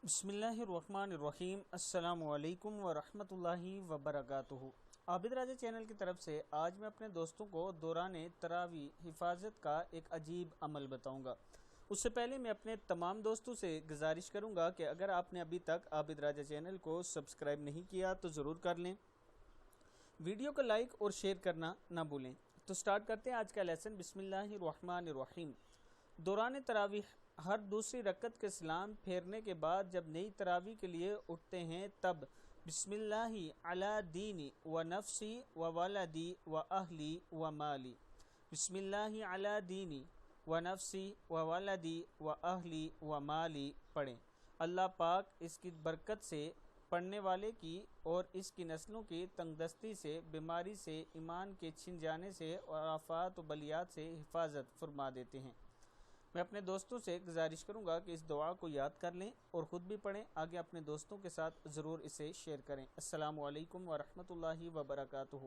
बिस्मिल्लाहिर्रहमानिर्रहीम। अस्सलामु अलैकुम वरहमतुल्लाहि वबरकातुहू। आबिद राजा चैनल की तरफ से आज मैं अपने दोस्तों को दौरान तरावी हिफाजत का एक अजीब अमल बताऊंगा। उससे पहले मैं अपने तमाम दोस्तों से गुजारिश करूंगा कि अगर आपने अभी तक आबिद राजा चैनल को सब्सक्राइब नहीं किया तो ज़रूर कर लें। वीडियो को लाइक और शेयर करना ना भूलें। तो स्टार्ट करते हैं आज का लेसन। बिस्मिल्लाहिर्रहमानिर्रहीम। दौरान तरावी हर दूसरी रकत के सलाम फेरने के बाद जब नई तरावी के लिए उठते हैं तब बिस्मिल्लाहि अला दीनी व नफ्सी व वलदी व अहली व माली, बिस्मिल्लाहि अला दीनी व नफ्सी व वलदी व अहली व माली पढ़ें। अल्लाह पाक इसकी बरकत से पढ़ने वाले की और इसकी नस्लों की तंगदस्ती से, बीमारी से, ईमान के छिन जाने से और आफात व बलियात से हिफाजत फरमा देते हैं। मैं अपने दोस्तों से गुजारिश करूंगा कि इस दुआ को याद कर लें और ख़ुद भी पढ़ें। आगे अपने दोस्तों के साथ ज़रूर इसे शेयर करें। अस्सलामु अलैकुम वरहमतुल्लाहि वबरकातुहू।